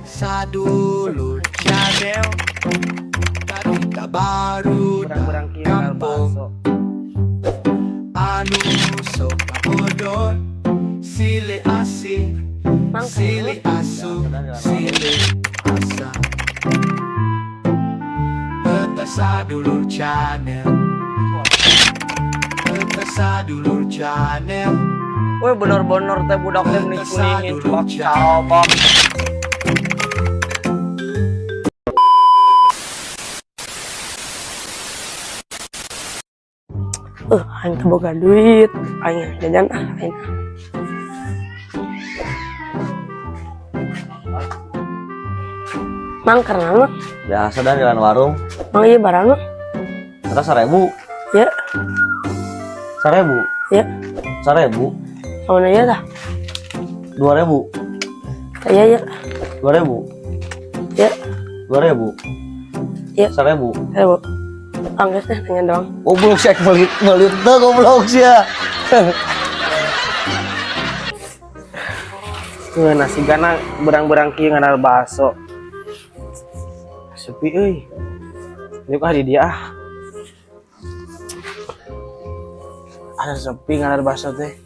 Sadulur Channel, Karita baru kampung anu sok kabodor, sile asih, sile asu, sile asa. Peta Sadulur Channel, Peta Sadulur Channel. Woi bener-bener teh budak teh kuningin bak carobak. Aing teu boga duit, aing jajan aing. Mang karena mah, Biasa dah jalan warung. mang ieu barang mah. Kita 1000. Ya, 1000. ya. 1000. Sama ieu tah. 2000. Iya, ya. 2000. Ya, 2000. Ya. 1000. Bu. Angges teh nanya doang. Goblok sih melit tuh goblok sih ya. Nasi gana berang-berang kieu ngana bakso. Sepi euy. Yuk di dia ah. Ada sepi ngana bakso teh.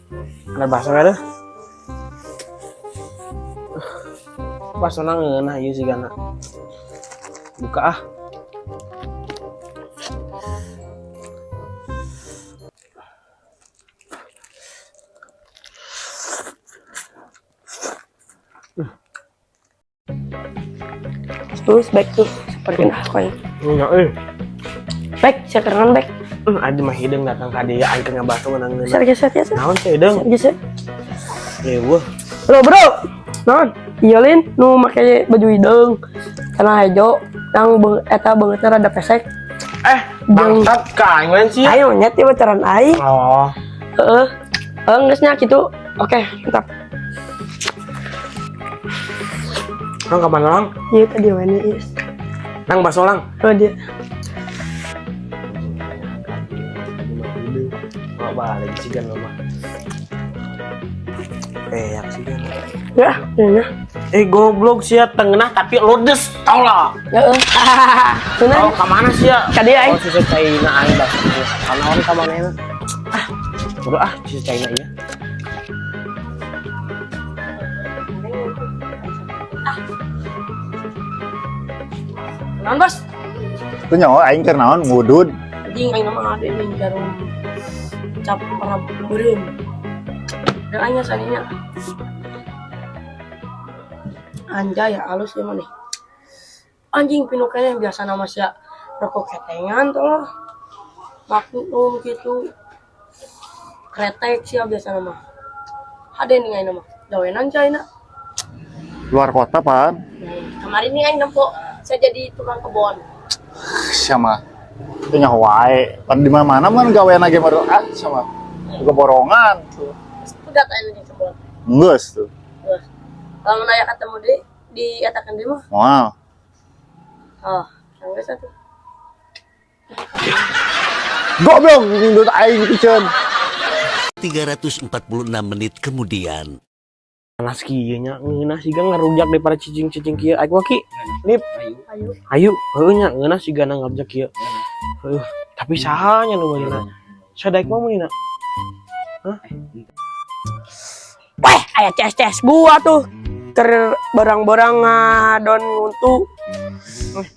Ngana bakso ada. Bakso na ngeunah ieu sih gana. Buka ah. Terus back tuh seperti aku ya. Nya Back, sekarang back. Ada mah hidung datang ka dieu aing teh ngabaso ngeunah ngeunah. Geser ya. Naon teh hidung? Geser. Eueuh. Bro. Naon? Iya Lin, nu make baju hidung. Karena hejo yang eta beungeutna rada pesek. Bangsat ka aing lain sih. Ayo nyet ya pacaran aing. Oh. Geus nya kitu. Oke, mantap. Nang ka mana lang? Iya tadi mana is. Nang baso lang. Oh dia. Oh balik sigan mah. Yak sigan. Ya, ya. Goblok sia tengah tapi ludes tau lah. Heeh. Bener. Oh ka mana sia? Ka dieu aing. Oh sisa China aing baso. Kana orang ka manehna. Udah sisa China ieu. Naon, Bos? Itu nyawa aing keur naon ngudud. Anjing aing mah ade nih jarum cap para beureum. Dan aing saninya. Anjay ya halus ya mah nih. Anjing pinoknya biasa nama sia rokok ketengan tuh. Maklum gitu. Kretek sia biasa nama. Ade nih aing mah. Gawenan caina. Luar kota pan. Kemarin nih aing nempo saya jadi tukang kebon. Sama. Itu nyawa wae. Pan di mana-mana man gawean lagi baru sama. Juga borongan. Udah kayak di kebon. Geus tuh. Terus kalau nanya ketemu diatakan dia mah. Moal. Oh, yang geus atuh. Goblok ngudud aing piceun. 346 menit kemudian. Panas kieu nya ngeunah siga ngarujak daripada cicing-cicing kieu. Aing mah ki. Nip. Ayo, heuh nya ngeunah siga ngarujak kieu. Heuh, tapi saha nya nu meunina? Sadaek mah meunina. Hah? Weh, aya CS gua tuh. Ter barang-barang ngadon nguntu.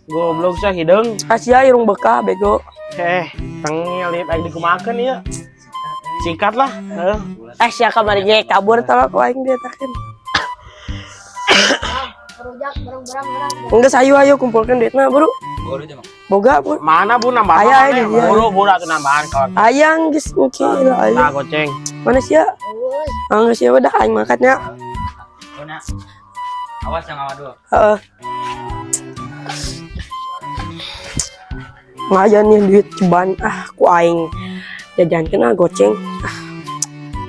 Goblok sah hideung. Asia irung bekah bego. Tengil lip aing dikumakeun ieu. Sikat lah. Heuh. Sia kamari ge kabur tah ku aing diatakeun. Enggeus ayo kumpulkeun duitna, Bro. Boga, Bu. Mana Bu nambah? Aya di dia. Buru atuh nambahan kawan. Ayang geus engke lah aya. Nah, goceng. Mana sia? Anggeus ya udah aing mangkatnya. Awas yang awal dulu. Heeh. Ngajan nih duit ceban ku aing jajankeun goceng.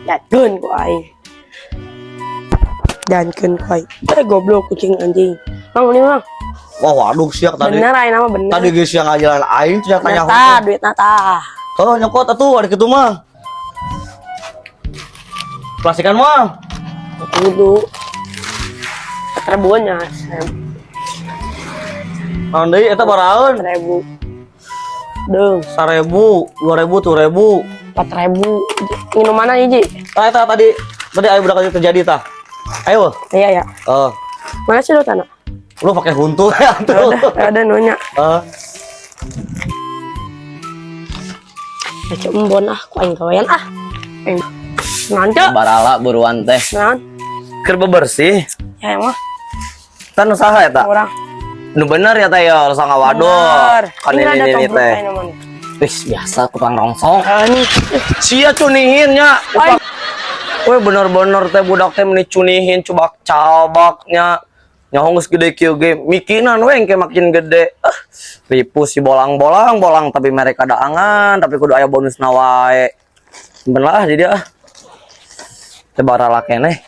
Jatkeun ku aing. Jankeun ku aing. Goblok kucing anjing. Mang ini Mang. Wah, waduh siak tadi. Bener aing nama bener. Tadi geus yang ngajalan aing teh tanya Tah duit tah. Kalau nyokot atuh ada kitu mah. Plastikan mah. Kudu. 4.000-an nya. Naon deui eta baraeun? 1.000. Deung, 1.000, 2.000, 3.000. 4.000. Minuman hiji. Eta tadi aya budak itu terjadi tah. Ayo. Iya ya. Mana sih lu tanah? Lu pakai huntu ya tuh. Ada nunya. Embon ku aing gawean Aing. Naon cok? Barala buruan teh. Naon? Keur bebersih. Ya mah Tan usaha eta. orang. Nu bener ya teh ya, usaha ngawadon. Kan Ini ada ini tobruk teh. kayak namanya. Wis biasa tukang rongsong. Ini Sia cunihin nya. Ay. Weh bener-bener teh budak teh meni cunihin cubak cabaknya. Nyaho geus gede kieu ge. Mikinan we engke makin gede. Ripu si bolang-bolang tapi mereka ada angan, tapi kudu aya bonusna wae. Bener lah jadi Teh barala keneh.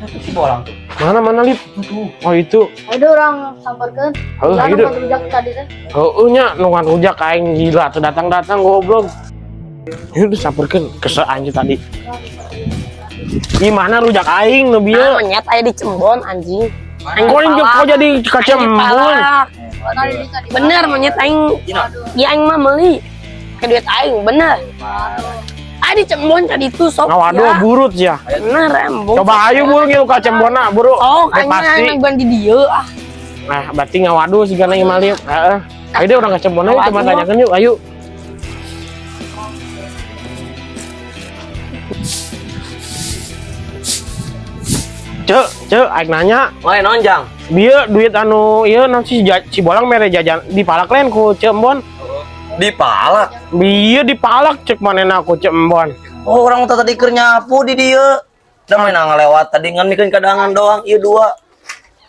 Si bolang tuh. Mana Lip? Oh itu. Ada orang samperkeun. Oh, Lalu itu. rujak tadi teh. Oh, nya nungan rujak aing gila tuh datang goblok. Itu saperkeun kese anjing tadi. Gimana rujak aing nu bieu? monyet aya di Cembon anjing. Kok jadi kacembon? Bener monyet aing. Ya aing mah meuli. Ke duit aing bener. Aya di Cembon tadi tuh sok. Ngawaduh burut ya. Bener embong. Coba ayo buru ngilu kacembona, buru. Oh, Teh pasti. kayaknya bukan di dieu Nah, berarti ngawaduh sigana ieu mah Lip. Heeh. Ayo deh orang kacembona itu mah tanyakeun yuk, ayo. Cek, aing nanya, Wae nonjang. bieu duit anu ieu naon si bolang mere jajan dipalak lain ku Cembon. Dipalak. Bieu dipalak cek manehna ku Cembon. Oh, orang tadi keur nyapu di dieu. Da main ngalewat tadi ngan mikeun kadangan doang ieu dua.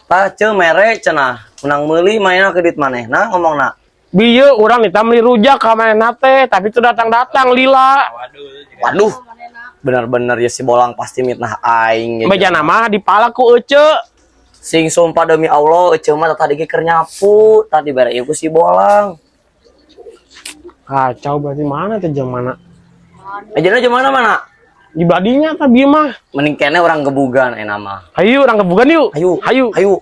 Tah ce mere cenah. Menang meuli mainna ke dit manehna ngomongna. Bieu urang ditamli rujak ka manehna teh, tapi itu datang-datang lila. Waduh. Bener-bener ya si bolang pasti mitnah aing. Beja nama dipalak ku Ece. Sing sumpah demi Allah, Ece mah tadi ge keur nyapu, tadi bare ieu ku si bolang. Kacau berarti mana teh jam mana? Ajeuna jeung mana? Di badinya tah bieu mah. Mending kene orang gebugan ena mah. Ayo urang kebugan yuk. Hayu.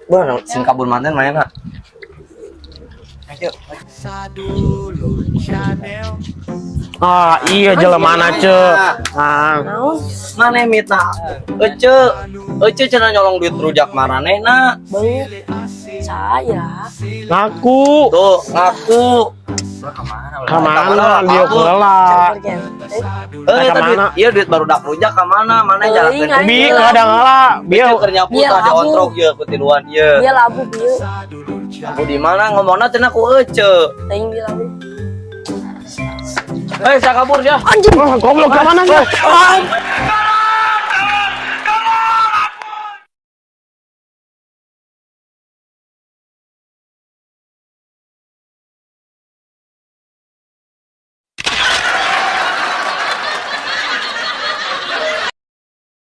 Bener sing kabur manten manehna. Sadulur Channel. Ah, iya jelemana ce. Ah, Maneh mitna Ece cenah nyolong duit rujak maranehna. Silih asih. Saya. ngaku. Tuh, ngaku. Kamana dia heula. Tadi ieu duit barudak rujak ka mana? Maneh jalankeun. Bi kadang heula. Bieu Keur nyapu Bieu tah di labu. ontrok ieu ku tiluan ieu. Dia labu bieu. Aku di mana ngomongna cenah ku Ece. Teuing dia labu. Hei, saya kabur ya. goblok ka mana?